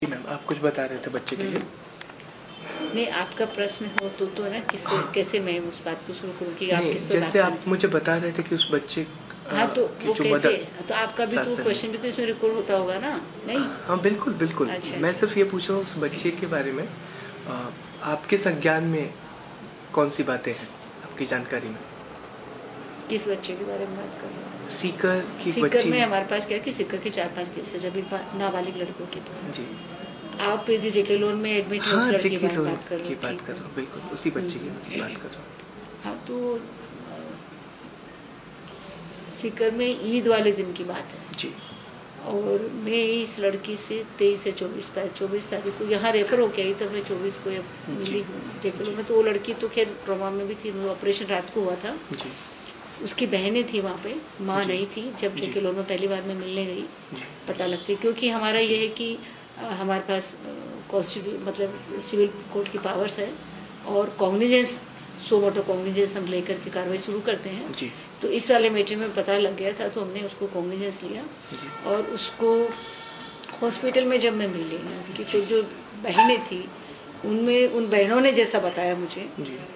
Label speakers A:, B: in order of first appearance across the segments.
A: जी ma'am, आप कुछ बता रहे थे बच्चे के लिए।
B: नहीं, आपका प्रश्न हो तो ना किससे कैसे मैं उस बात को शुरू करूँ कि आप किस पर
A: जैसे आप मुझे बता रहे थे कि उस बच्चे
B: हाँ तो वो कैसे, तो आपका भी तो क्वेश्चन भी तो इसमें रिकॉर्ड होता होगा ना, नहीं?
A: हाँ बिल्कुल बिल्कुल।
B: अच्छा,
A: मैं
B: अच्छा।
A: सिर्फ ये पूछ रहा हूँ उस बच्चे के बारे में। आपके संज्ञान में कौन सी बातें हैं आपकी जानकारी में?
B: किस बच्चे के बारे में बात कर रहे हैं?
A: सीकर की
B: सीकर
A: बच्ची
B: में हमारे पास क्या कि सीकर के 4-5 केस है, जब नाबालिग लड़कों की।
A: जी
B: आप यदि जेके लोन में एडमिट है,
A: हाँ,
B: उस लड़की की
A: जेके लोन
B: बात कर रहे
A: की
B: हो,
A: बात
B: ठीक
A: कर
B: है।
A: रहा हूँ, बिल्कुल उसी बच्चे की बात कर रहा हूँ।
B: हाँ तो सीकर में ईद वाले दिन की बात है
A: जी।
B: और मैं इस लड़की से 23 से 24 तारीख को यहाँ रेफर होके आई, तब मैं 24 को मिली हूँ जेके में। तो वो लड़की तो खैर ट्रॉमा में भी थी, ऑपरेशन रात को हुआ था
A: जी।
B: उसकी बहनें थी वहाँ पे, माँ नहीं थी। जब जेके लोन में पहली बार मैं मिलने गई पता लगती, क्योंकि हमारा ये है कि हमारे पास मतलब सिविल कोर्ट की पावर्स है और कॉग्निजेंस सो मोटो कॉग्निजेंस हम लेकर के कार्रवाई शुरू करते हैं
A: जी।
B: तो इस वाले मैटर में पता लग गया था तो हमने उसको कॉग्निजेंस लिया और उसको हॉस्पिटल में जब मैं मिली कि तो जो बहनें थी उनमें उन बहनों ने जैसा बताया मुझे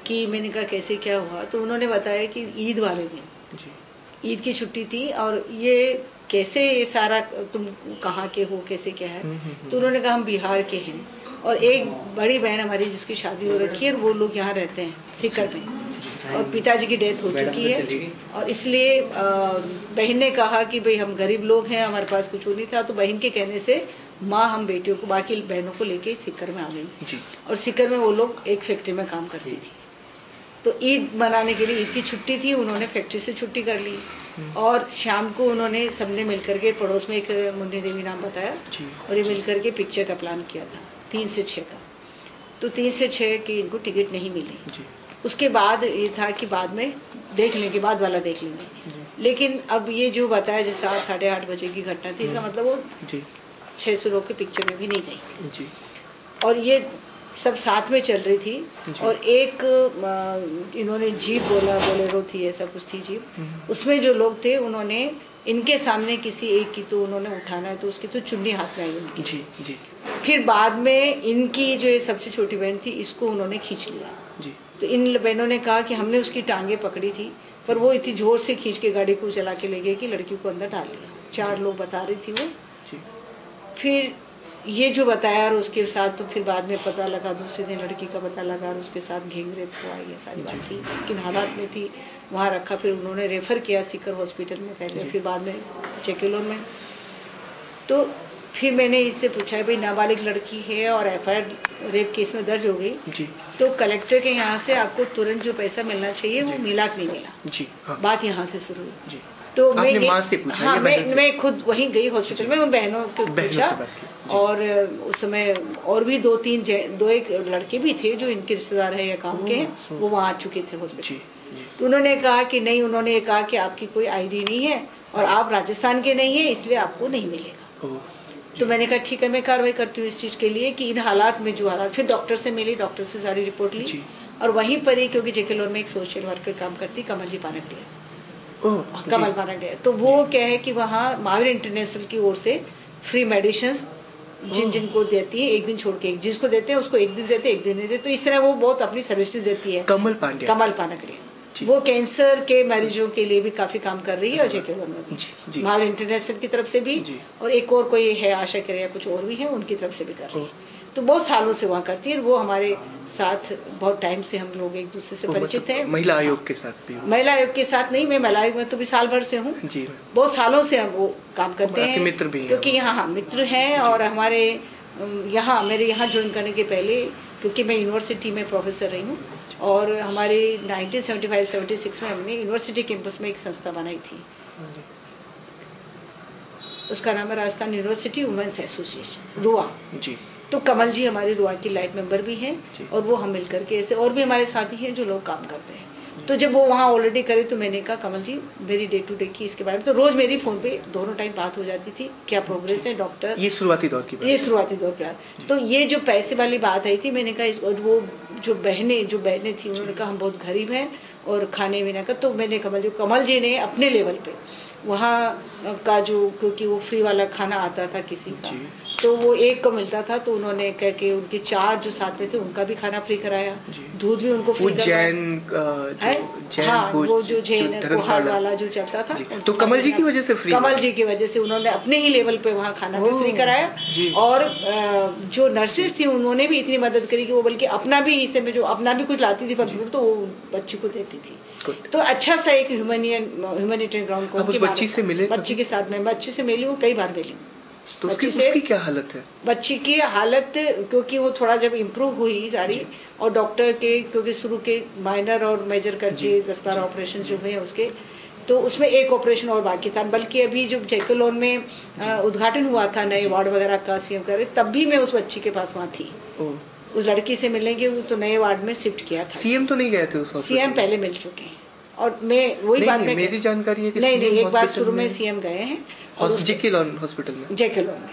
B: कि मैंने कहा कैसे क्या हुआ, तो उन्होंने बताया कि ईद वाले दिन ईद की छुट्टी थी और ये कैसे ये सारा तुम कहाँ के हो कैसे क्या है, तो उन्होंने कहा हम बिहार के हैं और एक बड़ी बहन हमारी जिसकी शादी हो रखी है और वो लोग यहाँ रहते हैं सीकर में और पिताजी की डेथ हो चुकी है और इसलिए बहन ने कहा कि भाई हम गरीब लोग हैं, हमारे पास कुछ नहीं था, तो बहन के कहने से माँ हम बेटियों को बाकी बहनों को लेके सीकर में आ गई और सीकर में वो लोग एक फैक्ट्री में काम करती थी। तो ईद मनाने के लिए ईद की छुट्टी थी, उन्होंने फैक्ट्री से छुट्टी कर ली और शाम को उन्होंने सबने मिलकर के पड़ोस में एक मुन्नी देवी नाम बताया और ये मिलकर के पिक्चर का प्लान किया था 3 से 6 का। तो 3 से 6 की इनको टिकट नहीं मिली। उसके बाद ये था कि बाद में देख लेंगे, बाद वाला देख लेंगे, लेकिन अब ये जो बताया जैसे 8-8:30 बजे की घटना थी, इसका मतलब वो 600 लोग के पिक्चर में भी नहीं गई थी और ये सब साथ में चल रही थी और एक इन्होंने जीप बोलेरो थी, ऐसा कुछ थी जीप, उसमें जो लोग थे उन्होंने इनके सामने किसी एक की तो उन्होंने उठाना है तो उसकी तो चुन्नी हाथ में आई उनकी। फिर बाद में इनकी जो ये सबसे छोटी बहन थी इसको उन्होंने खींच लिया तो इन बहनों ने कहा कि हमने उसकी टांगे पकड़ी थी पर वो इतनी जोर से खींच के गाड़ी को चला के ले गए कि लड़की को अंदर डाल लिया। 4 लोग बता रही थी वो। फिर ये जो बताया और उसके साथ तो फिर बाद में पता लगा, दूसरे दिन लड़की का पता लगा और उसके साथ घेंगरेप हुआ, ये सारी बात थी किन हालात में थी वहाँ रखा। फिर उन्होंने रेफ़र किया सीकर हॉस्पिटल में पहले, फिर बाद में जेके लोन में। तो फिर मैंने इससे पूछा है भाई नाबालिग लड़की है और एफआईआर रेप केस में दर्ज हो गई तो कलेक्टर के यहाँ से आपको तुरंत जो पैसा मिलना चाहिए वो मिला कि नहीं मिला, बात यहाँ से शुरू हुई। तो मैं माँ से पूछा, हाँ मैं खुद वहीं गई हॉस्पिटल में, उन बहनों को पूछा और उस समय और भी 2-1 लड़के भी थे जो इनके रिश्तेदार है या काम के हैं, वो वहाँ आ चुके थे हॉस्पिटल। तो उन्होंने कहा कि नहीं, उन्होंने कहा कि आपकी कोई आईडी नहीं है और आप राजस्थान के नहीं है इसलिए आपको नहीं मिलेगा। तो मैंने कहा ठीक है मैं कार्रवाई करती हूँ इस चीज़ के लिए कि इन हालात में जो हालात, फिर डॉक्टर से मिली, डॉक्टर से सारी रिपोर्ट ली और वहीं पर ही क्योंकि जेके लोन में एक सोशल वर्कर काम करती कमल जी पानगडिया, तो वो क्या है कि वहाँ महावीर इंटरनेशनल की ओर से फ्री मेडिसिन जिनको देती है, एक दिन छोड़ के जिसको देते हैं उसको एक दिन देते, एक दिन नहीं देते, तो इस तरह वो बहुत अपनी सर्विसेज देती है। कमल पानगडिया वो कैंसर के मरीजों के लिए भी काफी काम कर रही है और जेके लोन में भी महावीर इंटरनेशनल की तरफ से भी और एक और कोई है आशा करे कुछ और भी है उनकी तरफ से भी कर रही है। तो बहुत सालों से वहाँ करती है, वो हमारे साथ बहुत टाइम से हम लोग एक दूसरे से परिचित हैं।
A: महिला आयोग के साथ भी? महिला
B: आयोग के साथ नहीं, मैं महिला आयोग में तो भी साल भर से हूँ, बहुत सालों से हम वो काम करते हैं
A: मित्र भी
B: क्योंकि यहाँ मित्र हैं और हमारे यहाँ मेरे यहाँ ज्वाइन करने के पहले क्योंकि मैं यूनिवर्सिटी में प्रोफेसर रही हूँ और हमारे 1975-76 में हमने यूनिवर्सिटी कैंपस में एक संस्था बनाई थी, उसका नाम है राजस्थान यूनिवर्सिटी वुमेन्स एसोसिएशन रुआ। तो कमल जी हमारे रुआ की लाइफ मेंबर भी हैं और वो हम मिलकर के ऐसे और भी हमारे साथी हैं जो लोग काम करते हैं। तो जब वो वहाँ ऑलरेडी करे तो मैंने कहा कमल जी मेरी डे टू डे की इसके बारे में, तो रोज मेरी फ़ोन पे दोनों टाइम बात हो जाती थी, क्या प्रोग्रेस है डॉक्टर।
A: ये शुरुआती दौर की
B: बात। तो ये जो पैसे वाली बात आई थी, मैंने कहा वो जो बहनें थी उन्होंने कहा हम बहुत गरीब हैं और खाने पीने का, तो मैंने कमल जी ने अपने लेवल पे वहाँ का जो, क्योंकि वो फ्री वाला खाना आता था किसी का, तो वो एक को मिलता था, तो उन्होंने कह के उनके 4 जो साथ में थे उनका भी खाना फ्री कराया, दूध भी उनको फ्री कराया। हाँ, वो जो जैन कोहार वाला जो चलता था,
A: तो कमल जी की वजह से फ्री,
B: कमल जी की वजह से उन्होंने अपने ही लेवल पे वहाँ खाना भी फ्री कराया। और जो नर्सेज थी उन्होंने भी इतनी मदद करी कि वो बल्कि अपना भी हिस्से में जो अपना भी कुछ लाती थी फल तो वो बच्ची को देती थी। तो अच्छा सा एक ह्यूमैनिटेरियन ग्राउंड को
A: बच्ची से मिले,
B: बच्ची के साथ में बच्ची से मिली हूँ, कई बार मिली हूँ।
A: तो उसकी क्या हालत है?
B: बच्ची की हालत, क्योंकि वो थोड़ा जब इम्प्रूव हुई सारी, और डॉक्टर के क्योंकि शुरू के माइनर और मेजर करके 10-12 ऑपरेशन जो हुए उसके, तो उसमें एक ऑपरेशन और बाकी था। बल्कि अभी जब जैकलोन में उद्घाटन हुआ था नए वार्ड वगैरह का सीएम करे, तब भी मैं उस बच्ची के पास वहाँ थी, उस लड़की से मिलेंगे, तो नए वार्ड में शिफ्ट किया था।
A: सीएम तो नहीं गए थे उस?
B: सीएम पहले मिल चुके हैं, और मैं वही बात में
A: मेरी जानकारी है कि
B: नहीं, एक बार शुरू में सीएम गए हैं
A: जैकलोन हॉस्पिटल में,
B: जैकलोन में,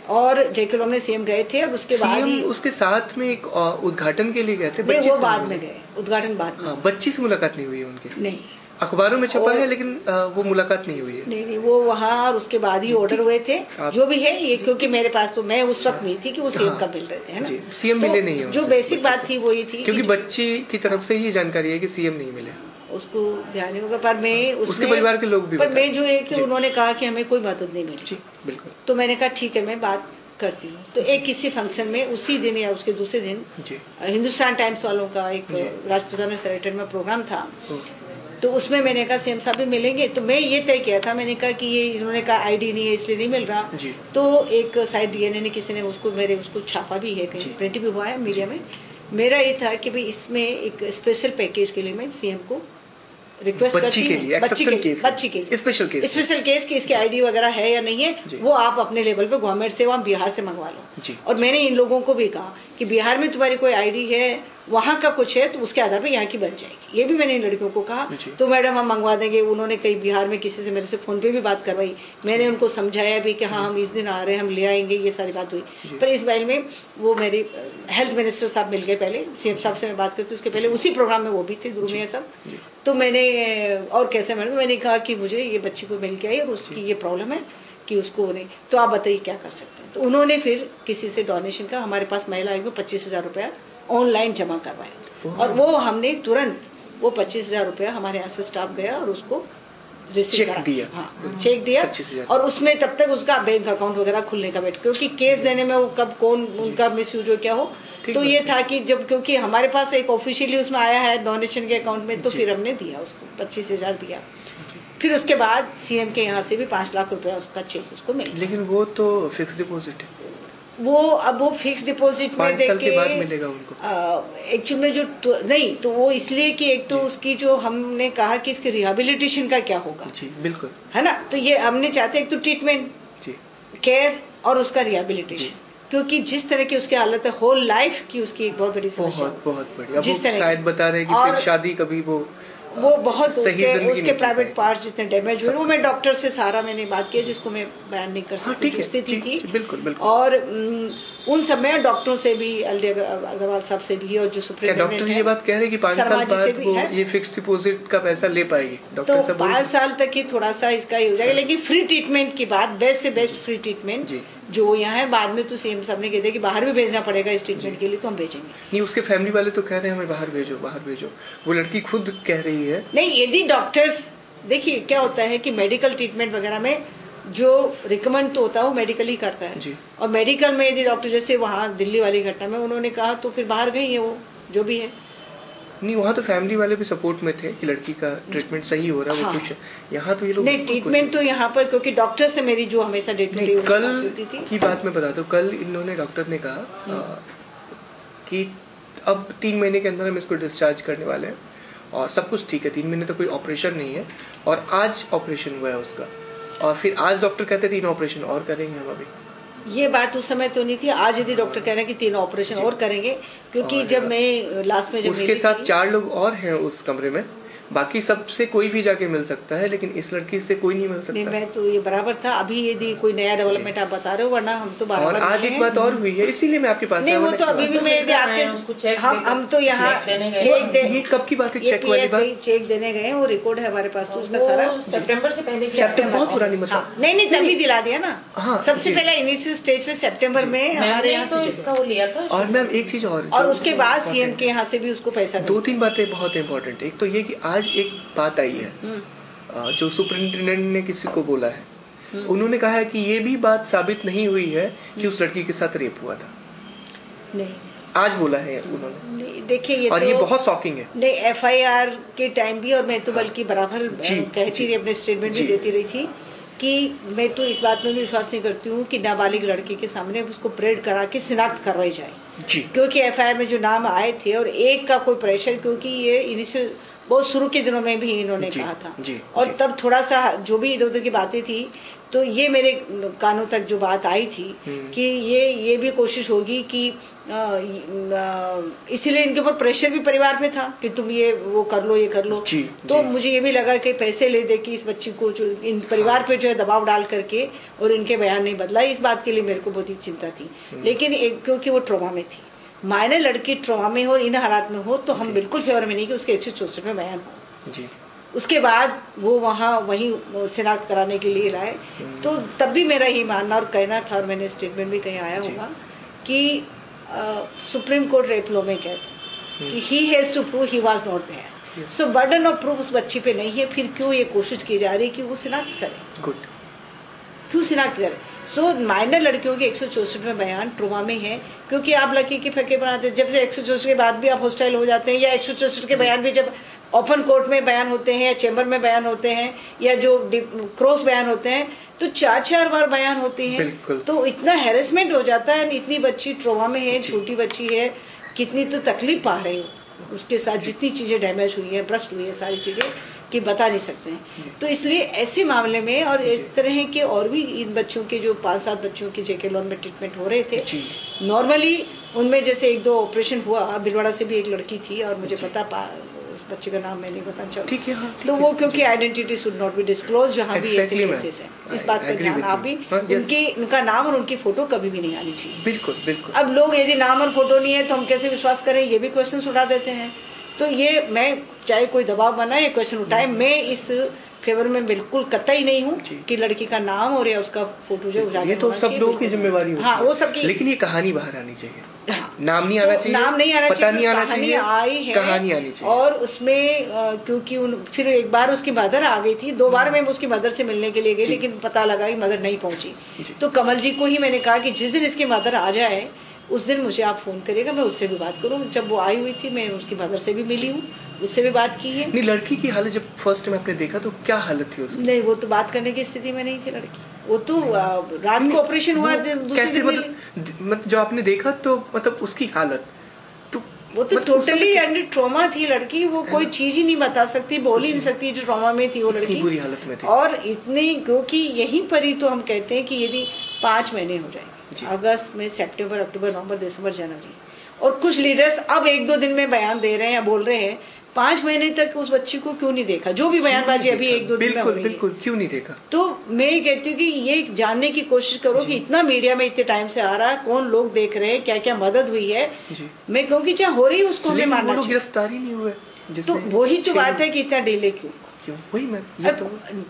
B: और जैकलोन में सीएम गए थे, और उसके बाद ही
A: उसके साथ में एक उद्घाटन के लिए गए थे।
B: वो बाद में गए, उद्घाटन बाद में।
A: बच्ची से मुलाकात नहीं हुई है उनकी?
B: नहीं,
A: अखबारों में छपा है, लेकिन वो मुलाकात नहीं हुई है।
B: नहीं, वो वहाँ, और उसके बाद ही ऑर्डर हुए थे जो भी है ये, क्योंकि मेरे पास तो मैं उस वक्त नहीं थी कि वो सीएम कब मिल रहे थे, है ना?
A: सीएम मिले नहीं है,
B: जो बेसिक बात थी वो ये थी,
A: क्योंकि बच्ची की तरफ से ही जानकारी है कि सीएम नहीं मिले,
B: उसको ध्यान नहीं होगा। पर मैं
A: उसके परिवार के लोग भी,
B: पर मैं जो है कि उन्होंने कहा कि हमें कोई मदद नहीं मिली।
A: बिल्कुल।
B: तो मैंने कहा ठीक है, मैं बात करती हूँ। तो एक किसी फंक्शन में उसी दिन या उसके दूसरे दिन हिंदुस्तान टाइम्स वालों का एक राजपुताना सेक्रेटरी में प्रोग्राम था, तो उसमें मैंने कहा सीएम साहब भी मिलेंगे। तो मैं ये तय किया था, मैंने कहा कि ये इन्होंने कहा आईडी नहीं है इसलिए नहीं मिल रहा, तो एक शायद डीएनए ने किसी ने उसको छापा भी है, कहीं प्रिंट भी हुआ है मीडिया में। मेरा ये था कि भाई इसमें एक स्पेशल पैकेज के लिए मैं सीएम को रिक्वेस्ट करती हूँ, बच्ची के लिए स्पेशल केस की इसकी आईडी वगैरह है या नहीं है, वो आप अपने लेवल पे गवर्नमेंट से वहाँ बिहार से मंगवा लो। और मैंने इन लोगों को भी कहा कि बिहार में तुम्हारी कोई आईडी है, वहाँ का कुछ है, तो उसके आधार पे यहाँ की बन जाएगी। ये भी मैंने इन लड़कियों को कहा, तो मैडम हम मंगवा देंगे। उन्होंने कई बिहार में किसी से मेरे से फोन पे भी बात करवाई, मैंने उनको समझाया भी कि हाँ हम इस दिन आ रहे हैं, हम ले आएंगे, ये सारी बात हुई। पर इस बार में वो मेरी हेल्थ मिनिस्टर साहब मिल गए, पहले सीएम साहब से मैं बात करती, उसके पहले उसी प्रोग्राम में वो भी थे, दुर्मिया सब। तो मैंने और कैसे मैंने कहा कि मुझे ये बच्ची को मिल के आई और उसकी ये प्रॉब्लम है कि उसको नहीं, तो आप बताइए क्या कर सकते हैं। तो उन्होंने फिर किसी से डोनेशन का, हमारे पास महिला आयोग में 25,000 रुपया ऑनलाइन जमा करवाया, और वो हमने तुरंत वो 25,000 रुपया हमारे यहाँ से स्टाफ गया और उसको रिसीव करा, हाँ चेक दिया। और उसमें तब तक उसका बैंक अकाउंट वगैरह खुलने का वेट, क्योंकि केस देने में वो कब कौन उनका मिसयूज हो क्या हो, तो ये था कि जब क्योंकि हमारे पास एक ऑफिशियली उसमें आया है डोनेशन के अकाउंट में, तो फिर हमने दिया उसको 25,000 दिया। फिर उसके बाद सीएम के यहाँ से भी 5 लाख रुपया उसका चेक उसको मिला।
A: लेकिन वो तो फिक्स डिपॉजिट है,
B: वो फिक्स डिपॉजिट में देके
A: 5 साल के बाद मिलेगा उनको
B: एक्चुअली में जो नहीं, तो वो इसलिए कि एक तो उसकी जो हमने कहा कि इसके रिहेबिलिटेशन का क्या होगा,
A: जी बिल्कुल,
B: है ना। तो ये हमने चाहते एक तो ट्रीटमेंट, केयर और उसका रिहेबिलिटेशन, क्योंकि जिस तरह की उसकी हालत है, होल लाइफ की उसकी एक बहुत बड़ी समस्या,
A: बहुत बड़ी। जिस तरह शायद बता रहे हैं कि फिर शादी कभी वो
B: बहुत उसके प्राइवेट पार्ट्स जितने डैमेज हुए, वो मैं डॉक्टर से सारा मैंने बात की, जिसको मैं बयान नहीं कर सकती, जो स्थिति थी।
A: बिल्कुल।
B: और उन सब में डॉक्टरों से भी, एलडी अग्रवाल साहब से भी, और जो सुप्रीम
A: डॉक्टर ये बात कह रहे हैं कि 5 साल बाद वो ये फिक्स डिपॉजिट का पैसा ले पाएगी,
B: तो 5 साल तक ही थोड़ा सा इसका ही हो जाएगा। लेकिन फ्री ट्रीटमेंट की बात, बेस्ट से बेस्ट फ्री ट्रीटमेंट जो यहाँ है, बाद में तो सीएम साहब ने कह दिया कि बाहर भी भेजना पड़ेगा इस ट्रीटमेंट के लिए, तो हम भेजेंगे
A: नहीं। उसके फैमिली वाले तो कह रहे हैं हमें बाहर भेजो, वो लड़की खुद कह रही है
B: नहीं। यदि डॉक्टर्स, देखिए क्या होता है कि मेडिकल ट्रीटमेंट वगैरह में जो रिकमेंड तो होता है वो मेडिकल ही करता है जी। और मेडिकल में यदि डॉक्टर, जैसे वहाँ दिल्ली वाली घटना में उन्होंने कहा, तो फिर बाहर गई है वो जो भी है।
A: नहीं, वहाँ तो फैमिली वाले भी सपोर्ट में थे कि लड़की का ट्रीटमेंट सही हो रहा है, वो कुछ यहाँ तो ये लोग
B: नहीं, ट्रीटमेंट तो यहाँ पर, क्योंकि डॉक्टर से मेरी जो हमेशा डे टू डे
A: कल की बात मैं बताता हूँ। कल इन्होंने, डॉक्टर ने कहा कि अब 3 महीने के अंदर हम इसको डिस्चार्ज करने वाले हैं और सब कुछ ठीक है, 3 महीने तक कोई ऑपरेशन नहीं है। और आज ऑपरेशन हुआ है उसका, और फिर आज डॉक्टर कहते 3 ऑपरेशन और करेंगे हम अभी।
B: ये बात उस समय तो नहीं थी, आज यदि डॉक्टर कह रहे हैं कि 3 ऑपरेशन और करेंगे, क्योंकि जब मैं लास्ट में जब
A: उसके साथ 4 लोग और हैं उस कमरे में, बाकी सबसे कोई भी जाके मिल सकता है, लेकिन इस लड़की से कोई नहीं मिल सकता।
B: नहीं, मैं तो ये बराबर था। अभी यदि कोई नया डेवलपमेंट आप बता रहे हो, वरना हम तो
A: और आज एक बात और हुई है, इसीलिए मैं आपके पास
B: नहीं, वो तो अभी भी मैं यदि आपके हम तो यहाँ
A: ये कब की बात है? चेक वाली बात,
B: चेक देने गए, वो रिकॉर्ड है हमारे पास, तो उसका सारा
C: सितंबर से पहले,
B: सितंबर
A: बहुत पुरानी मतलब।
B: नहीं तभी दिला दिया ना।
A: हाँ,
B: सबसे पहले इनिशियल स्टेज पे सितंबर में हमारे यहाँ से
C: इसका वो लिया था।
A: और मैम एक चीज
B: और उसके बाद सीएम के यहाँ से भी उसको पैसा,
A: 2-3 बातें बहुत इंपॉर्टेंट है। एक तो ये कि आज एक बात आई है जो सुपरिंटेंडेंट ने किसी को बोला है, उन्होंने कहा है कि ये भी बात साबित नहीं हुई है कि उस लड़की के साथ रेप हुआ था।
B: नहीं,
A: आज बोला है उन्होंने।
B: देखिए ये
A: और
B: तो,
A: ये बहुत शॉकिंग है।
B: नहीं, एफआईआर के टाइम भी, और मैं तो बल्कि बराबर कहती रही, अपने स्टेटमेंट भी देती रही थी कि मैं तो इस बात में भी विश्वास नहीं करती हूँ कि नाबालिग लड़की के सामने उसको परेड करा के शिनाख्त करवाई जाए
A: जी।
B: क्योंकि एफआईआर में जो नाम आए थे और एक का कोई प्रेशर, क्योंकि ये इनिशियल बहुत शुरू के दिनों में भी इन्होंने कहा था और तब थोड़ा सा जो भी इधर उधर की बातें थी, तो ये मेरे कानों तक जो बात आई थी कि ये भी कोशिश होगी कि इसीलिए इनके ऊपर प्रेशर भी परिवार में था कि तुम ये वो कर लो, ये कर लो। तो मुझे ये भी लगा कि पैसे ले दे कि इस बच्ची को जो इन परिवार पे जो है दबाव डाल करके और इनके बयान नहीं बदला, इस बात के लिए मेरे को बहुत ही चिंता थी। लेकिन क्योंकि वो ट्रॉमा में थी, माइनर लड़की ट्रॉमा में हो, इन हालात में हो, तो हम बिल्कुल फेवर में नहीं कि उसके 164 में बयान हो। जी। उसके बाद वो वहीं शिनाख्त कराने के लिए लाए, तो तब भी मेरा ये मानना और कहना था, और मैंने स्टेटमेंट भी कहीं आया होगा कि सुप्रीम कोर्ट रेप लॉ में कहता है कि he has to prove he was not there. So burden of proof उस बच्ची पे नहीं है, फिर क्यों ये कोशिश की जा रही है कि वो शिनाख्त करे? गुड, क्यों शिनाख्त करे? सो माइनर लड़कियों के 164 में बयान ट्रोमा में है, क्योंकि आप लड़की की फके बनाते हैं, जब से 164 के बाद भी आप हॉस्टाइल हो जाते हैं, या 164 के बयान भी जब ओपन कोर्ट में बयान होते हैं या चैम्बर में बयान होते हैं या जो क्रॉस बयान होते हैं, तो 4-4 बार बयान होते हैं, तो इतना हैरेसमेंट हो जाता है। इतनी बच्ची ट्रोमा में है, छोटी बच्ची है, कितनी तो तकलीफ पा रही हो उसके साथ, जितनी चीज़ें डैमेज हुई है, ब्रस्ट हुई है, सारी चीज़ें कि बता नहीं सकते हैं। तो इसलिए ऐसे मामले में और इस तरह के और भी इन बच्चों के जो 5-7 बच्चों की जेके लॉन में ट्रीटमेंट हो रहे थे, नॉर्मली उनमें जैसे 1-2 ऑपरेशन हुआ, भिलवाड़ा से भी एक लड़की थी और मुझे पता, उस बच्चे का नाम मैं नहीं बता चाहूँ, ठीक है, हाँ, तो वो क्योंकि identity should not be disclose, जहाँ भी ऐसे केसेस हैं, इस बात का ध्यान आप भी, उनका नाम और उनकी फोटो कभी भी नहीं आनी चाहिए। बिल्कुल बिल्कुल। अब लोग यदि नाम और फोटो नहीं है तो हम कैसे विश्वास करें, ये भी क्वेश्चन उठा देते हैं। तो ये मैं चाहे कोई दबाव बनाए या क्वेश्चन उठाए, मैं इस फेवर में बिल्कुल कतई नहीं हूँ कि लड़की का नाम और या उसका फोटो जो उजागर,
A: ये तो सब लोगों की जिम्मेवारी होती है।
B: हाँ, वो सबकी, लेकिन
A: ये कहानी बाहर आनी चाहिए। हाँ, नाम नहीं आना चाहिए,
B: नाम नहीं आना चाहिए, कहानी आई है,
A: कहानी आनी चाहिए।
B: और उसमें क्योंकि फिर एक बार उसकी मदर आ गई थी, 2 बार मैं उसकी मदर से मिलने के लिए गई, लेकिन पता लगा कि मदर नहीं पहुंची। तो कमल जी को ही मैंने कहा कि जिस दिन इसकी मदर आ जाए उस दिन मुझे आप फोन करिएगा, मैं उससे भी बात करूँ। जब वो आई हुई थी, मैं उसकी मदर से भी मिली हूँ, उससे भी बात की है। नहीं, लड़की की हालत जब फर्स्ट टाइम आपने देखा तो क्या हालत थी उसकी? नहीं, वो तो बात करने की स्थिति में नहीं थी लड़की, वो तो रात को ऑपरेशन हुआ, कैसे मतलब जो आपने देखा तो मतलब उसकी हालत तो वो तो टोटली अंडर ट्रॉमा थी लड़की, वो कोई चीज ही नहीं बता सकती, बोल ही नहीं सकती, जो ट्रॉमा में थी वो लड़की, बुरी हालत में थी। और इतनी, क्योंकि यहीं पर ही तो हम कहते हैं कि यदि 5 महीने हो जाएंगे, अगस्त में, सितंबर, अक्टूबर, नवंबर, दिसंबर, जनवरी, और कुछ लीडर्स अब 1-2 दिन में बयान दे रहे हैं या बोल रहे हैं, 5 महीने तक उस बच्ची को क्यों नहीं देखा? जो भी बयानबाजी अभी 1-2 दिन में हो रही है, बिल्कुल क्यों नहीं देखा? तो मैं ये कहती हूँ कि ये जानने की कोशिश करो कि इतना मीडिया में इतने टाइम से आ रहा है, कौन लोग देख रहे हैं, क्या क्या मदद हुई है। मैं कहूँगी चाहे हो रही है उसको हमें मानना चाहिए। गिरफ्तारी नहीं हुए, तो वही तो बात है कि इतना डिले क्यों? वही मैं, ये तो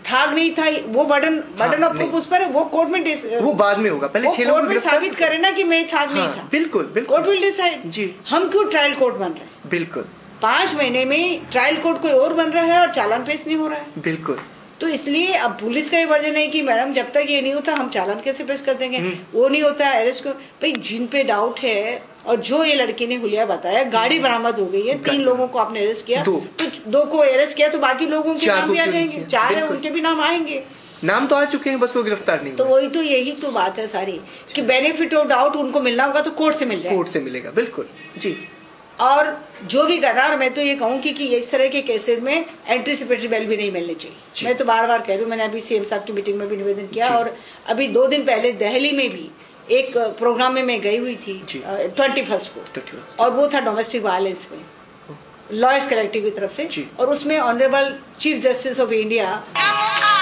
B: थाग नहीं था, वो बर्डन ऑफ प्रूफ उस पर, वो कोर्ट में, वो बाद में होगा, पहले 6 लोगों को साबित करे ना कि मैं थाग नहीं था। बिल्कुल बिल्कुल, कोर्ट विल डिसाइड जी। हम क्यों ट्रायल कोर्ट बन रहे हैं? बिल्कुल, 5 महीने में ट्रायल कोर्ट कोई और बन रहा है और चालान पेश नहीं हो रहा है। बिल्कुल, तो इसलिए अब पुलिस का ये वर्जन है कि मैडम जब तक ये नहीं होता हम चालान कैसे पेश कर देंगे, वो नहीं होता है अरेस्ट को। भाई जिन पे डाउट है, और जो ये लड़की ने हुलिया बताया, गाड़ी बरामद हो गई है, 3 लोगों को आपने अरेस्ट किया, तो 2 को अरेस्ट किया, तो बाकी लोगों के नाम भी आ जाएंगे, 4 है उनके भी नाम आएंगे, नाम तो आ चुके हैं, बस वो गिरफ्तार नहीं। तो वही तो, यही तो बात है सारी कि बेनिफिट ऑफ डाउट उनको मिलना होगा तो कोर्ट से मिल जाएगा, कोर्ट से मिलेगा, बिल्कुल जी। और जो भी गद्दार, मैं तो ये कहूँगी कि इस तरह के केसेस में एंटीसिपेटरी बेल भी नहीं मिलनी चाहिए। मैं तो बार-बार कह रही हूँ, मैंने अभी सीएम साहब की मीटिंग में भी निवेदन किया, और अभी 2 दिन पहले दिल्ली में भी एक प्रोग्राम में मैं गई हुई थी 21st को, और वो था डोमेस्टिक वायलेंस में। लॉयर्स कलेक्टिव की तरफ से, और उसमें honourable chief justice of India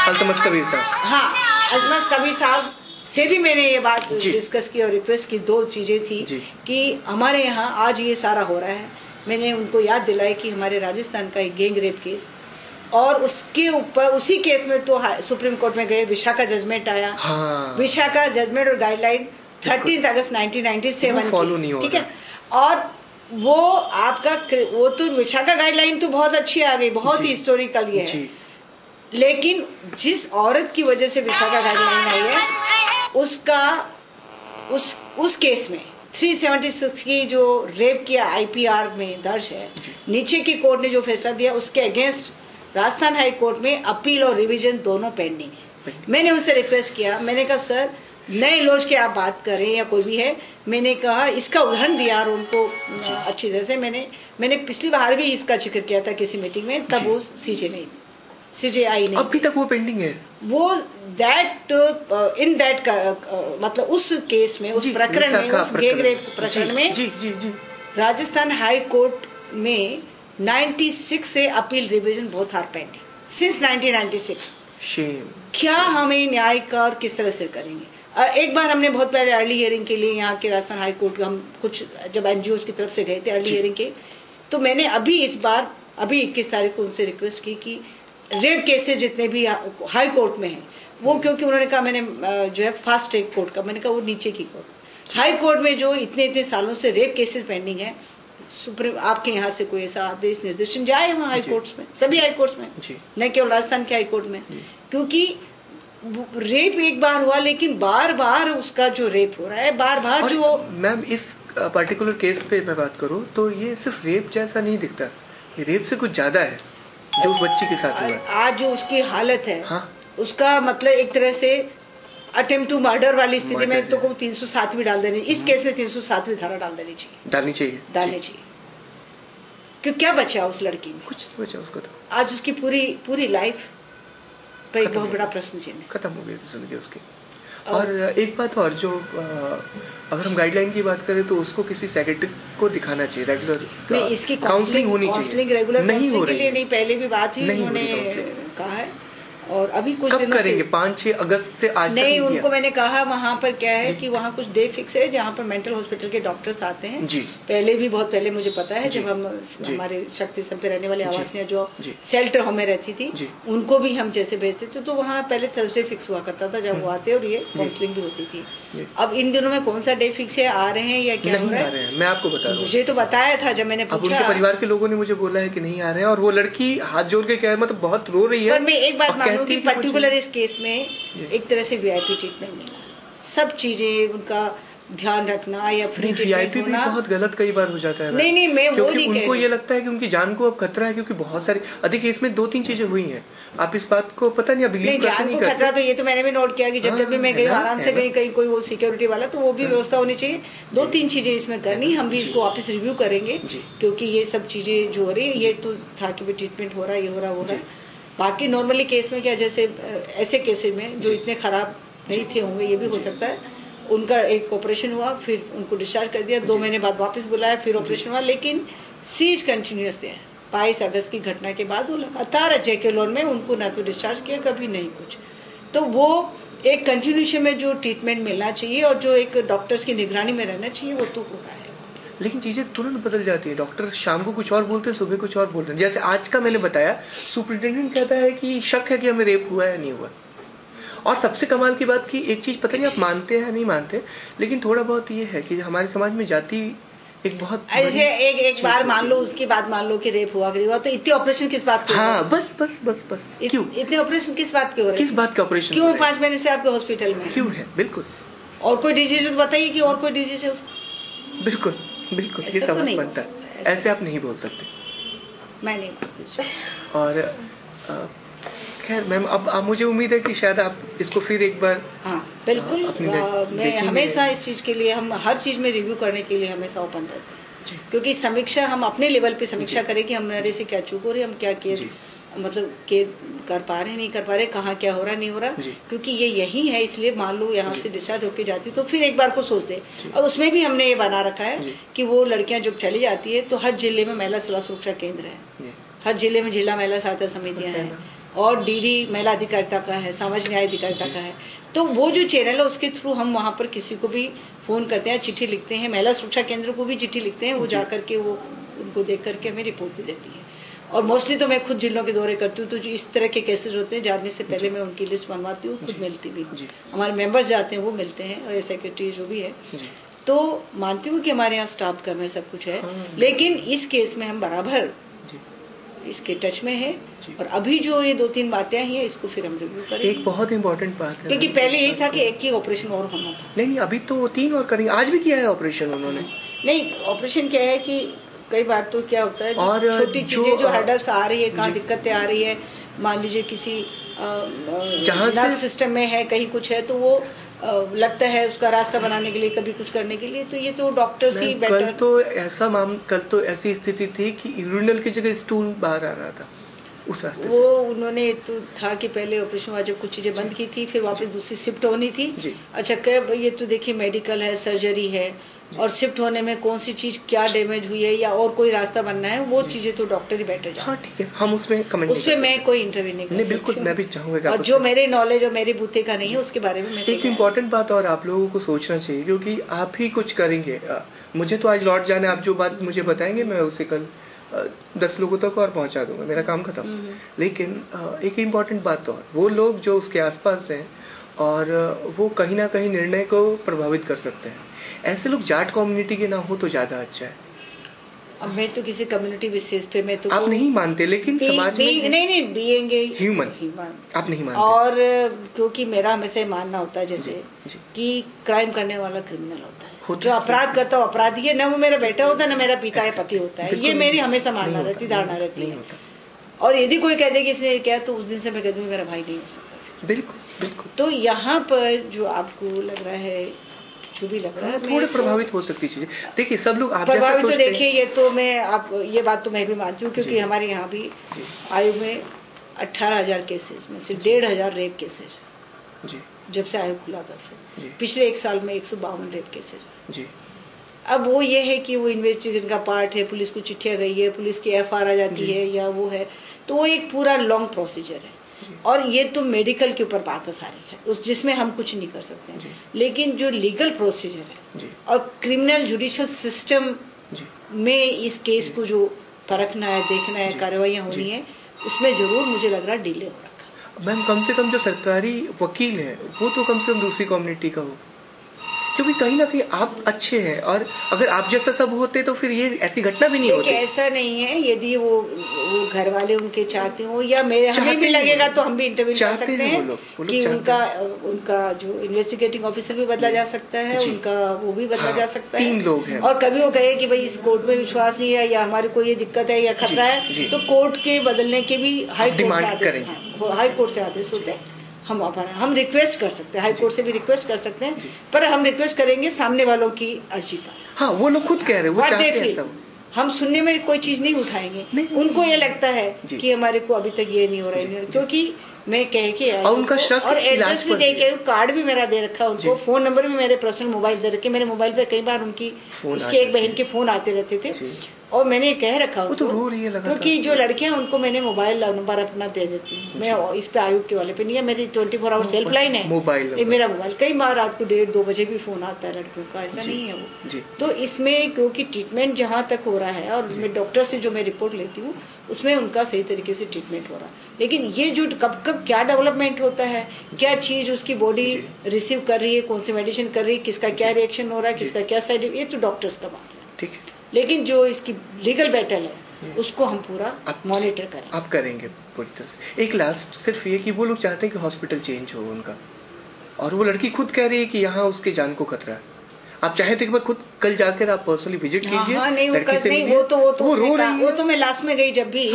A: Altamas Kabir साहब,
B: हाँ अल्तमस कबीर साहब से भी मैंने ये बात डिस्कस की और रिक्वेस्ट की। 2 चीजें थी कि हमारे यहाँ आज ये सारा हो रहा है, मैंने उनको याद दिलाई कि हमारे राजस्थान का एक गैंग रेप केस, और उसके ऊपर उसी केस में तो सुप्रीम कोर्ट में गए, विशाखा जजमेंट आया। हाँ। विशाखा जजमेंट और गाइडलाइन 13 अगस्त 1997
A: फॉलो नहीं हो,
B: ठीक है। और वो आपका वो तो विशाखा गाइडलाइन तो बहुत अच्छी आ गई, बहुत ही हिस्टोरिकल ये है, लेकिन जिस औरत की वजह से विशाखा गाइडलाइन आई है उसका उस केस में 376 की जो रेप किया IPR में दर्ज है, नीचे की कोर्ट ने जो फैसला दिया उसके अगेंस्ट राजस्थान हाई कोर्ट में अपील और रिवीजन दोनों पेंडिंग है। मैंने उनसे रिक्वेस्ट किया, मैंने कहा सर नए लॉज की आप बात करें या कोई भी है, मैंने कहा इसका उदाहरण दिया और उनको अच्छी तरह से मैंने पिछली बार भी इसका जिक्र किया था किसी मीटिंग में, तब वो CJ आई नहीं,
A: अभी तक वो पेंडिंग है।
B: वो दैट इन दैट मतलब उस केस में, उस प्रकरण में, उस गैंग रेप प्रकरण में राजस्थान हाई कोर्ट में 96 से appeal revision both are pending since 1996।
A: Shame.
B: क्या हमें न्याय का और किस तरह से करेंगे? और एक बार हमने बहुत पहले अर्ली हियरिंग के लिए यहाँ के राजस्थान हाई कोर्ट हम कुछ जब NGOs की तरफ से गए थे अर्ली हियरिंग के, तो मैंने अभी इस बार अभी 21 तारीख को उनसे रिक्वेस्ट की कि रेप केसेस जितने भी हाई कोर्ट में हैं वो, क्योंकि उन्होंने कहा मैंने जो है फास्ट ट्रैक कोर्ट का, मैंने कहा वो नीचे की कोर्ट, हाई कोर्ट में जो इतने सालों से रेप केसेस पेंडिंग है, सुप्रीम आपके यहाँ से कोई ऐसा आदेश निर्देशन जाए वहाँ हाई कोर्ट्स में, सभी हाई कोर्ट्स में, न केवल राजस्थान के हाई कोर्ट में, क्योंकि रेप एक बार हुआ लेकिन बार बार उसका जो रेप हो रहा है, बार बार जो
A: मैम इस पर्टिकुलर केस पे मैं बात करूँ तो ये सिर्फ रेप जैसा नहीं दिखता, ये रेप से कुछ ज्यादा है जो उस बच्ची के साथ हुआ है।
B: आज जो उसकी हालत है, हाँ? उसका मतलब एक तरह से अटेम्प्ट टू मर्डर वाली स्थिति में तो 307 भी डाल देनी, इस केस में 307 धारा डालनी चाहिए। क्यों क्या बचा उस लड़की में? कुछ नहीं बचा उसको, तो आज उसकी पूरी लाइफ पर एक बहुत बड़ा प्रश्न चिन्ह
A: खत्म हो गई जिंदगी उसकी। और एक बात और, जो अगर हम गाइडलाइन की बात करें तो उसको किसी साइकियाट्रिस्ट को दिखाना चाहिए, रेगुलर
B: इसकी
A: काउंसलिंग होनी चाहिए।
B: काउंसलिंग रेगुलर नहीं हो रही है, नहीं पहले भी बात हुई, उन्होंने कहा है और अभी कुछ
A: दिनों करेंगे 5-6 अगस्त से आज
B: नहीं, उनको मैंने कहा वहाँ पर क्या है कि वहाँ कुछ डे फिक्स है जहाँ पर मेंटल हॉस्पिटल के डॉक्टर्स आते हैं जी। पहले भी बहुत पहले मुझे पता है जब हम हमारे शक्ति संघ पे रहने वाले आवासनिया जो शेल्टर होम में रहती थी उनको भी हम जैसे भेजते थे, तो वहाँ पहले थर्सडे फिक्स हुआ करता था जब वो आते और ये काउंसलिंग भी होती थी। अब इन दिनों में कौन सा डे फिक्स है, आ रहे हैं या क्या हो रहा है
A: मैं आपको बता रहा हूँ।
B: मुझे तो बताया था जब मैंने पूछा,
A: उनके परिवार के लोगों ने मुझे बोला है कि नहीं आ रहे हैं, और वो लड़की हाथ जोड़ के कह मतलब बहुत रो रही है।
B: पर मैं एक बात मानूंगी, पर्टिकुलर इस केस में एक तरह से VIP ट्रीटमेंट मिला, सब चीजें उनका ध्यान रखना या फ्री ट्रीटमेंट
A: भी बहुत गलत कई बार हो जाता है।
B: नहीं मैं वो नहीं
A: उनको ये लगता है कि उनकी जान को अब खतरा है, क्योंकि बहुत सारी अधिक केस में 2-3 चीजें हुई हैं। आप इस बात को पता नहीं बिलीव करते
B: नहीं, जान को खतरा तो ये तो मैंने भी नोट किया कि जब भी मैं गई आराम से गई, कहीं कोई वो सिक्योरिटी वाला, तो वो भी व्यवस्था होनी चाहिए। 2-3 चीजें इसमें करनी, हम भी इसको वापस रिव्यू करेंगे, क्योंकि ये सब चीजें जो हो रही है, ये तो था कि ट्रीटमेंट हो रहा है, ये हो रहा है। बाकी नॉर्मली केस में क्या, जैसे ऐसे केसेस में जो इतने खराब नहीं थे होंगे, ये भी हो सकता है, उनका एक ऑपरेशन हुआ, फिर उनको डिस्चार्ज कर दिया, 2 महीने बाद वापस बुलाया, फिर ऑपरेशन हुआ, लेकिन सीज कंटिन्यूस थे। 22 अगस्त की घटना के बाद वो लगातार JK लॉन में, उनको ना तो डिस्चार्ज किया कभी, नहीं कुछ। तो वो एक कंटिन्यूशन में जो ट्रीटमेंट मिलना चाहिए और जो एक डॉक्टर्स की निगरानी में रहना चाहिए, वो तो हो रहा है।
A: लेकिन चीजें तुरंत बदल जाती है, डॉक्टर शाम को कुछ और बोलते हैं, सुबह कुछ और बोल रहे हैं। जैसे आज का मैंने बताया, सुपरिटेंडेंट कहता है कि शक है कि हमें रेप हुआ है या नहीं हुआ। और सबसे कमाल की बात की एक चीज, पता नहीं आप मानते हैं या नहीं मानते, लेकिन थोड़ा बहुत ये है कि हमारे समाज में जाति एक बहुत
B: ऐसे एक बार मान लो, उसकी बात मान लो कि रेप हुआ तो इतने ऑपरेशन किस बात के?
A: हाँ, बस बस बस बस क्यों
B: इतने ऑपरेशन किस बात के हो रहे हैं?
A: किस बात के ऑपरेशन
B: क्यों 5 महीने से आपके हॉस्पिटल में
A: क्यों है? बिल्कुल।
B: और कोई डिजीज तो बताइए कि और कोई डिजीज है उसको।
A: बिल्कुल ये समझ बनता है, ऐसे आप नहीं बोल सकते।
B: मैं नहीं मानती।
A: और खैर मैम, अब मुझे उम्मीद है कि शायद आप इसको फिर एक बार।
B: हाँ बिल्कुल, मैं हमेशा इस चीज़ के लिए, हम हर चीज़ में रिव्यू करने के लिए हमेशा ओपन रहते हैं, क्योंकि समीक्षा हम अपने लेवल पे समीक्षा करें कि हमारे से क्या चूक हो रही है, हम क्या किए मतलब के कर पा रहे नहीं कर पा रहे, कहाँ क्या हो रहा नहीं हो रहा, क्योंकि ये यही है, इसलिए मान लो यहाँ से डिस्चार्ज होके जाती तो फिर एक बार को सोचते। और उसमें भी हमने ये बना रखा है कि वो लड़कियां जब चली जाती है तो हर जिले में महिला सलाह सुरक्षा केंद्र है, हर जिले में जिला महिला सहायता समितियां हैं, और डीडी महिला अधिकारिता का है, सामाजिक न्याय अधिकारिता का है। तो वो जो चैनल है उसके थ्रू हम वहाँ पर किसी को भी फोन करते हैं, चिट्ठी लिखते हैं, महिला सुरक्षा केंद्र को भी चिट्ठी लिखते हैं, वो जा करके वो उनको देख करके हमें रिपोर्ट भी देती है। और मोस्टली तो मैं खुद जिलों के दौरे करती हूँ, तो जो इस तरह के केसेस होते हैं जाने से पहले मैं उनकी लिस्ट बनवाती हूँ, खुद मिलती भी, हमारे मेंबर्स जाते हैं वो मिलते हैं, और सेक्रेटरी जो भी है। तो मानती हूँ कि हमारे यहाँ स्टाफ कम है, सब कुछ है, लेकिन इस केस में हम बराबर इसके टच में है। और अभी जो ये 2-3 बातें हैं इसको फिर हम रिव्यू करेंगे।
A: एक बहुत इंपॉर्टेंट बात है,
B: क्योंकि पहले यही था कि एक ही ऑपरेशन और होना था।
A: नहीं, अभी तो 3 और करेंगे। आज भी किया है ऑपरेशन उन्होंने।
B: नहीं, ऑपरेशन क्या है कि कई बार तो क्या होता है, और छोटी चीजें जो हर्डल्स आ रही है, कहाँ दिक्कतें आ रही है, मान लीजिए किसी नर्व सिस्टम में है, कहीं कुछ है, तो वो लगता है उसका रास्ता बनाने के लिए, कभी कुछ करने के लिए, तो ये तो डॉक्टर्स ही बेटर।
A: कल तो ऐसी स्थिति थी कि यूरिनल की जगह स्टूल बाहर आ रहा था उस रास्ते
B: वो उन्होंने तो था कि पहले ऑपरेशन हुआ जब कुछ चीजें बंद की थी, फिर वापस दूसरी शिफ्ट होनी थी। अच्छा, कब ये तो देखिए मेडिकल है, सर्जरी है, और शिफ्ट होने में कौन सी चीज क्या डैमेज हुई है या और कोई रास्ता बनना है, वो चीजें तो डॉक्टर ही बेटर जाने।
A: हाँ ठीक है, हम उसमें कमेंट
B: उसमें मैं कोई इंटरव्यू नहीं कर सकती।
A: बिल्कुल, मैं भी चाहूंगा।
B: और जो मेरे नॉलेज और मेरे बूते का नहीं है उसके बारे में मैं
A: एक इम्पोर्टेंट बात और आप लोगों को सोचना चाहिए, क्योंकि आप ही कुछ करेंगे। मुझे तो आज लौट जाना है, आप जो बात मुझे बताएंगे मैं उसे कल 10 लोगों तक और पहुंचा दूंगा, मेरा काम खत्म। लेकिन एक इम्पॉर्टेंट बात और, वो लोग जो उसके आसपास हैं और वो कहीं ना कहीं निर्णय को प्रभावित कर सकते हैं, ऐसे लोग जाट कम्युनिटी के ना हो तो ज्यादा अच्छा है।
B: अब मैं तो किसी कम्युनिटी विशेष पे मैं तो
A: आप नहीं मानते, लेकिन समाज में
B: नहीं बीएंगे
A: ह्यूमन आप नहीं मानते।
B: और क्योंकि मेरा हमेशा मानना होता है जैसे कि क्राइम करने वाला क्रिमिनल होता है, जो अपराध करता है अपराधी है, ना वो मेरा बेटा होता है ना मेरा पिता है पति होता है, ये मेरी हमेशा मानना रहती, धारणा रहती है। और यदि कोई कह दे कि इसने क्या, तो उस दिन से मैं कह दूंगी मेरा भाई नहीं हो सकता।
A: बिल्कुल।
B: तो यहाँ पर जो आपको लग रहा है, जो भी लग रहा है,
A: थोड़े प्रभावित हो सकती चीजें। देखिए सब लोग आप
B: प्रभावित तो देखिए, ये तो मैं आप ये बात तो मैं भी मानती हूँ, क्योंकि हमारे यहाँ भी आयोग में 18,000 केसेस में से 1,500 रेप केसेस जी, जब से आयोग खुला तब से। पिछले 1 साल में 152 रेप केसेस जी। अब वो ये है कि वो इन्वेस्टिगेशन का पार्ट है, पुलिस को चिट्ठियाँ गई है, पुलिस की एफआईआर आ जाती है या वो है, तो वो एक पूरा लॉन्ग प्रोसीजर है। और ये तो मेडिकल के ऊपर बात है सारी है, उस जिसमें हम कुछ नहीं कर सकते हैं। लेकिन जो लीगल प्रोसीजर है और क्रिमिनल जुडिशियल सिस्टम में इस केस को जो परखना है, देखना है, कार्रवाइयाँ होनी है, उसमें जरूर मुझे लग रहा है डिले हो रखा।
A: मैम कम से कम जो सरकारी वकील है वो तो कम से कम दूसरी कम्युनिटी का हो, क्योंकि कहीं ना कहीं आप अच्छे हैं, और अगर आप जैसा सब होते तो फिर ये ऐसी घटना भी नहीं होती।
B: ऐसा नहीं है, यदि वो घर वाले उनके चाहते हो या मेरे हमें भी लगेगा तो हम भी इंटरव्यू कर सकते हैं कि उनका जो इन्वेस्टिगेटिंग ऑफिसर भी बदला जा सकता है, उनका वो भी बदला जा सकता है।
A: 3 लोग हैं। और
B: कभी वो कहे कि भाई इस कोर्ट में विश्वास नहीं है या हमारी कोई ये दिक्कत है या खतरा है, तो कोर्ट के बदलने के भी हाई कोर्ट से आदेश होते हैं। हम रिक्वेस्ट कर सकते हैं, हाई कोर्ट से भी रिक्वेस्ट कर सकते हैं, पर हम रिक्वेस्ट करेंगे सामने वालों की अर्जी पर।
A: हाँ, वो लोग खुद कह रहे हैं, वो चाहते हैं सब।
B: हम सुनने में कोई चीज नहीं उठाएंगे, उनको ये लगता है कि हमारे को अभी तक ये नहीं हो रहा है, क्योंकि मैं कह के
A: और उनका शक
B: और एड्रेस भी दे के, कार्ड भी मेरा दे रखा है उनको, फोन नंबर भी मेरे पर्सनल मोबाइल दे रखे, मेरे मोबाइल पे कई बार उनकी उसके एक बहन के फोन आते रहते थे, और मैंने कह रखा
A: वो तो रो रही है लगा,
B: क्योंकि जो लड़कियां उनको मैंने मोबाइल नंबर अपना दे देती हूँ मैं, इस पे आयोग के वाले पे नहीं है, मेरी 24 आवर्स हेल्पलाइन है मेरा मोबाइल। कई बार रात को 1:30-2 बजे भी फोन आता है लड़कियों का, ऐसा नहीं है वो। तो इसमें क्योंकि ट्रीटमेंट जहाँ तक हो रहा है, और मैं डॉक्टर से जो मैं रिपोर्ट लेती हूँ उसमें उनका सही तरीके से ट्रीटमेंट हो रहा है, लेकिन ये जो कब कब क्या डेवलपमेंट होता है, क्या चीज उसकी बॉडी रिसीव कर रही है, कौन सी मेडिसिन कर रही है, किसका क्या रिएक्शन हो रहा है, किसका क्या साइड, ये तो डॉक्टर्स का मामला है। ठीक है, लेकिन जो इसकी लीगल बैटल है उसको हम पूरा मॉनिटर करें।
A: आप करेंगे पूरी तरह से। एक लास्ट सिर्फ ये कि वो लोग चाहते हैं कि हॉस्पिटल चेंज हो उनका, और वो लड़की खुद कह रही है कि यहाँ उसके जान को खतरा है। आप चाहे तो एक बार खुद कल जाकर आप पर्सनली विजिट कीजिए।
B: हाँ, नहीं, वो तो रो रही है। वो तो मैं लास्ट में गई जब भी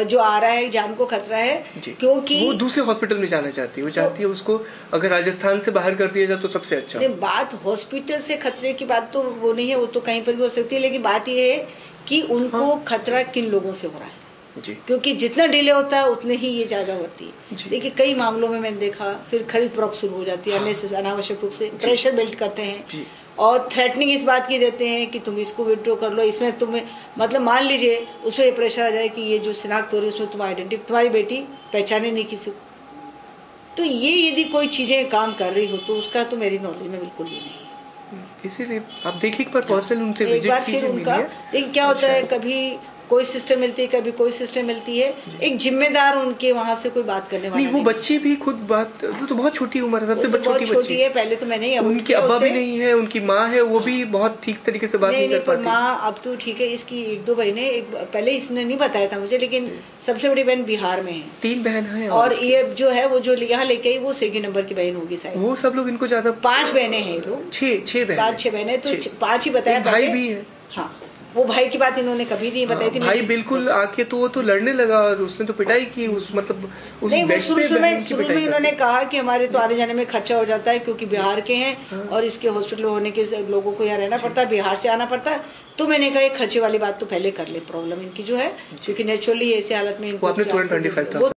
B: जो आ रहा है जान को खतरा है, क्योंकि
A: वो दूसरे हॉस्पिटल में जाना चाहती है, वो चाहती है उसको अगर राजस्थान से बाहर कर दिया जाए तो सबसे अच्छा।
B: बात हॉस्पिटल से खतरे की बात तो वो नहीं है, वो तो कहीं पर भी हो सकती है, लेकिन बात ये है कि उनको खतरा किन लोगों से हो रहा है।
A: जी।
B: क्योंकि जितना डिले होता है उतने ही ये ज्यादा होती है। देखिए कई मामलों में मैंने देखा फिर खरीद फरोख्त शुरू हो जाती है, अनावश्यक रूप से प्रेशर बिल्ड करते हैं और थ्रेटनिंग इस बात की देते हैं कि तुम इसको विड्रॉ कर लो, इसमें तुम्हें मतलब मान लीजिए उसमें ये प्रेशर आ जाए कि ये जो शिनाख्त हो रही है उसमें तुम्हारी बेटी पहचाने नहीं किसी को। तो ये यदि कोई चीजें काम कर रही हो तो उसका तो मेरी नॉलेज में बिल्कुल भी नहीं।
A: इसीलिए आप देखिए एक बार पर्सनल उनसे
B: एक बार फिर उनका लेकिन क्या होता है, कभी कोई सिस्टम मिलती है कभी कोई सिस्टम मिलती है, एक जिम्मेदार उनके वहाँ से कोई बात करने वाला
A: नहीं। वो बच्चे भी खुद बात, वो तो बहुत छोटी उम्र है, सबसे छोटी बच्ची
B: है। पहले तो मैंने
A: उनकी अब्बा भी नहीं है, उनकी माँ है, वो भी बहुत ठीक तरीके से बात नहीं कर पाती।
B: माँ अब तो ठीक है, इसकी एक दो बहनें, पहले इसने नहीं बताया था मुझे, लेकिन सबसे बड़ी बहन बिहार में है,
A: 3 बहन है
B: और ये जो है वो जो यहाँ लेके आई वो 2 नंबर की बहन होगी शायद।
A: वो सब लोग इनको ज्यादा 5
B: बहनें हैं लोग,
A: 6 बहन
B: 5-6 बहनें, तो 5 ही बताया।
A: भाई भी है।
B: हाँ, वो भाई की बात इन्होंने कभी नहीं बताई थी।
A: भाई बिल्कुल आके तो वो तो लड़ने लगा और उसने तो पिटाई की, उस मतलब उस
B: नहीं, वो शुरू में इन्होंने कहा कि हमारे तो आने जाने में खर्चा हो जाता है क्योंकि बिहार के हैं और इसके हॉस्पिटल होने के लोगों को यहाँ रहना पड़ता है, बिहार से आना पड़ता है। तो मैंने कहा खर्चे वाली बात तो पहले कर ले, प्रॉब्लम इनकी जो है, क्योंकि नेचुरली ऐसे हालत में इनको